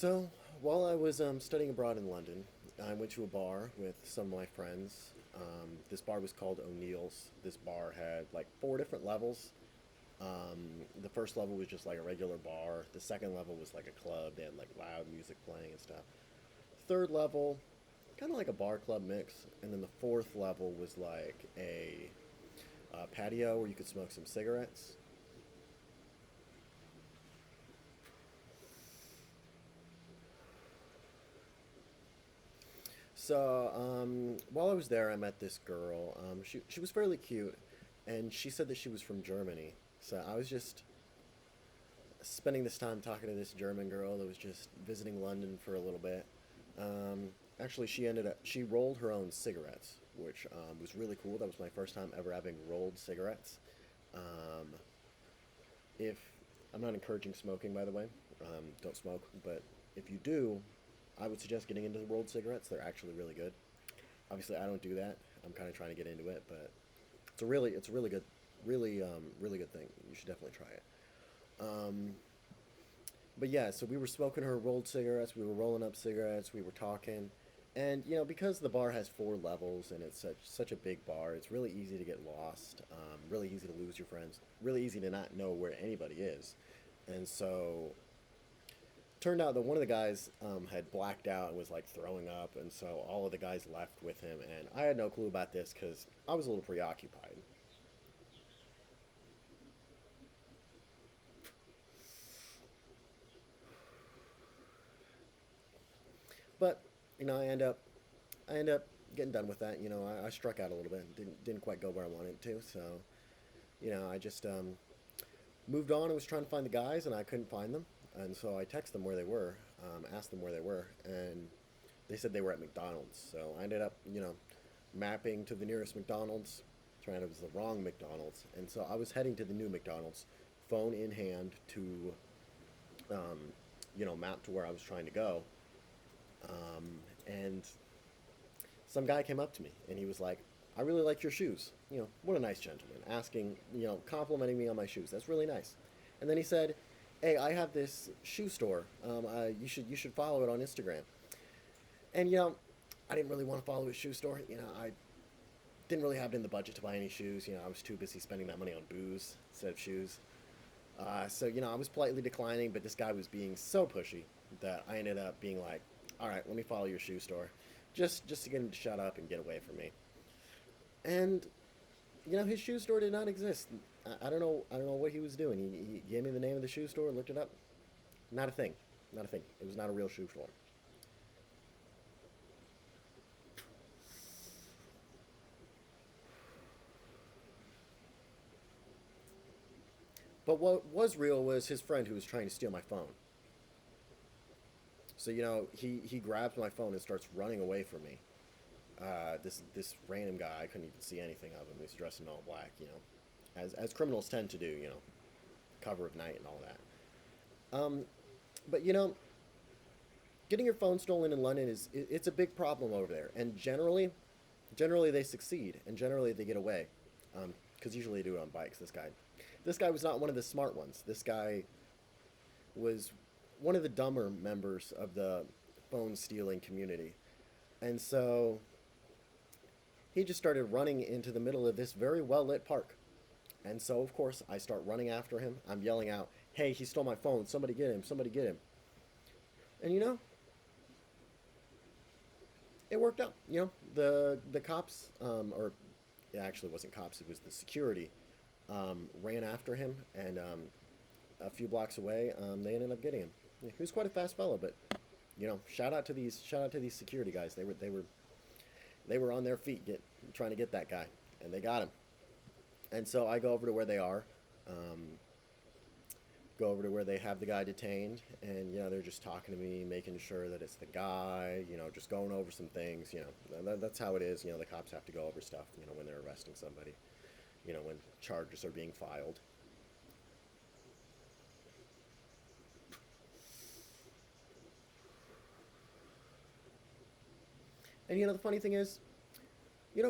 So, while I was studying abroad in London, I went to a bar with some of my friends. This bar was called O'Neill's. This bar had like four different levels. The first level was just like a regular bar. The second level was like a club. They had like loud music playing and stuff. Third level, kind of like a bar club mix. And then the fourth level was like a patio where you could smoke some cigarettes. So, while I was there, I met this girl. She was fairly cute, and she said that she was from Germany. So I was just spending this time talking to this German girl that was just visiting London for a little bit. Um, Actually, she rolled her own cigarettes, which was really cool. That was my first time ever having rolled cigarettes. Um, if I'm not encouraging smoking, by the way, don't smoke. But if you do, I would suggest getting into the rolled cigarettes. They're actually really good. Obviously, I don't do that. I'm kind of trying to get into it, but it's a really good, really good thing. You should definitely try it. Um, but yeah, so we were smoking her rolled cigarettes. We were rolling up cigarettes. We were talking, and because the bar has four levels and it's such a big bar, it's really easy to get lost. Really easy to lose your friends. Really easy to not know where anybody is, and so turned out that one of the guys had blacked out and was like throwing up, and so all of the guys left with him, and I had no clue about this because I was a little preoccupied. But I end up getting done with that. I struck out a little bit, didn't quite go where I wanted to, so I just moved on and was trying to find the guys, and I couldn't find them, and so I texted them where they were, asked them where they were, and they said they were at McDonald's. So I ended up mapping to the nearest McDonald's. Trying it was the wrong McDonald's, and so I was heading to the new McDonald's, phone in hand to um, map to where I was trying to go. And some guy came up to me and he was like, "I really like your shoes." What a nice gentleman, asking, complimenting me on my shoes. That's really nice. And then he said, "Hey, I have this shoe store. You should follow it on Instagram." And I didn't really want to follow his shoe store. I didn't really have it in the budget to buy any shoes. I was too busy spending that money on booze instead of shoes. So I was politely declining, but this guy was being so pushy that I ended up being like, "All right, let me follow your shoe store, just to get him to shut up and get away from me." And his shoe store did not exist. I don't know. I don't know what he was doing. He gave me the name of the shoe store, looked it up. Not a thing. Not a thing. It was not a real shoe store. But what was real was his friend who was trying to steal my phone. So he grabs my phone and starts running away from me. This random guy, I couldn't even see anything of him. He's dressed in all black, as criminals tend to do, cover of night and all that. But getting your phone stolen in London it's a big problem over there, and generally they succeed, and generally they get away, because usually they do it on bikes. This guy was not one of the smart ones. This guy was one of the dumber members of the phone stealing community, and so he just started running into the middle of this very well lit park. And so, of course, I start running after him. I'm yelling out, "Hey, he stole my phone. Somebody get him. Somebody get him." And it worked out. The cops, or it actually wasn't cops, it was the security, ran after him. And a few blocks away, they ended up getting him. He was quite a fast fellow, but shout out to these security guys. They were on their feet trying to get that guy, and they got him. And so I go over to where they are, um, go over to where they have the guy detained, and they're just talking to me, making sure that it's the guy, just going over some things. That's how it is. The cops have to go over stuff, when they're arresting somebody, when charges are being filed. And the funny thing is,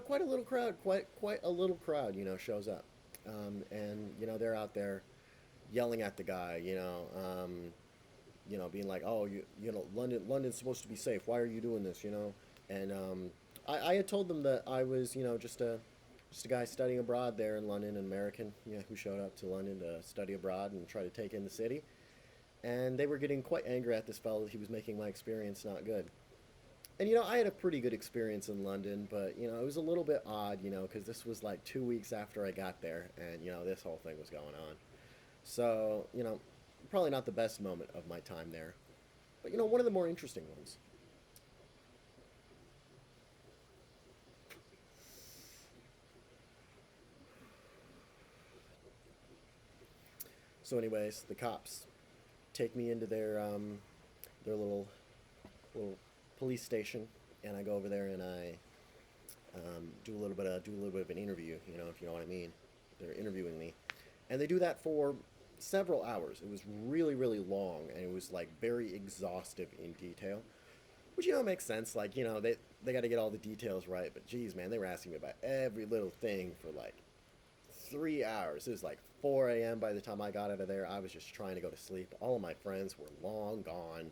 quite a little crowd, quite a little crowd, shows up, and they're out there yelling at the guy, being like, oh, London's supposed to be safe. Why are you doing this? And I had told them that I was, just a guy studying abroad there in London, an American, who showed up to London to study abroad and try to take in the city. And they were getting quite angry at this fellow that he was making my experience not good. And I had a pretty good experience in London, but it was a little bit odd, because this was like 2 weeks after I got there, and this whole thing was going on. So probably not the best moment of my time there, but one of the more interesting ones. So, anyways, the cops take me into their little police station, and I go over there and I do a little bit of an interview. If you know what I mean. They're interviewing me, and they do that for several hours. It was really really long, and it was like very exhaustive in detail, which makes sense. Like they got to get all the details right, but geez, man, they were asking me about every little thing for like 3 hours. It was like 4 a.m. by the time I got out of there. I was just trying to go to sleep. All of my friends were long gone.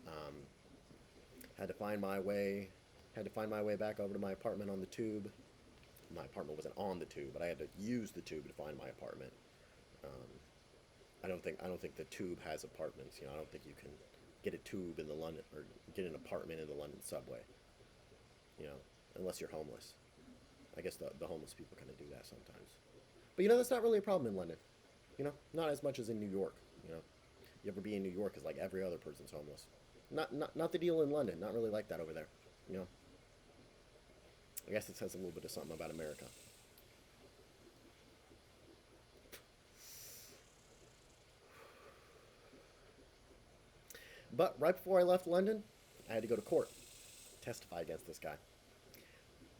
Um, had to find my way. Had to find my way back over to my apartment on the tube. My apartment wasn't on the tube, but I had to use the tube to find my apartment. Um, I don't think the tube has apartments. I don't think you can get a tube in the London or get an apartment in the London subway. You know, unless you're homeless. I guess the homeless people kind of do that sometimes. But that's not really a problem in London. Not as much as in New York. You know, you ever be in New York is like every other person's homeless. Not the deal in London. Not really like that over there. You know, I guess it says a little bit of something about America. But right before I left London, I had to go to court, testify against this guy.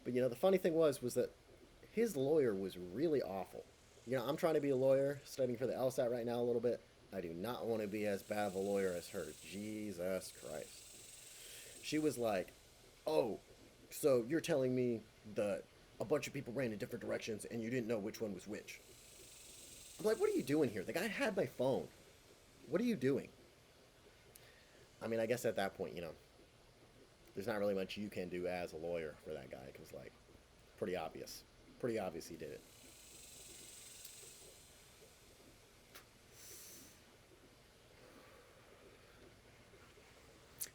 But the funny thing was that his lawyer was really awful. I'm trying to be a lawyer, studying for the LSAT right now a little bit. I do not want to be as bad of a lawyer as her. Jesus Christ. She was like, "Oh, so you're telling me that a bunch of people ran in different directions and you didn't know which one was which?" I'm like, "What are you doing here? The guy had my phone. What are you doing?" I mean, I guess at that point, there's not really much you can do as a lawyer for that guy because, like, pretty obvious. Pretty obvious he did it.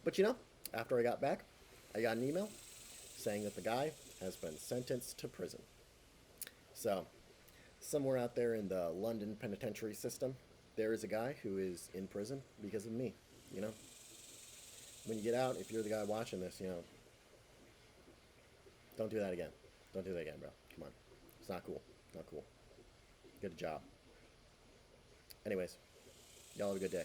But after I got back, I got an email saying that the guy has been sentenced to prison. So, somewhere out there in the London penitentiary system, there is a guy who is in prison because of me. You know, when you get out, if you're the guy watching this, don't do that again. Don't do that again, bro. Come on. It's not cool. Not cool. Get a job. Anyways, y'all have a good day.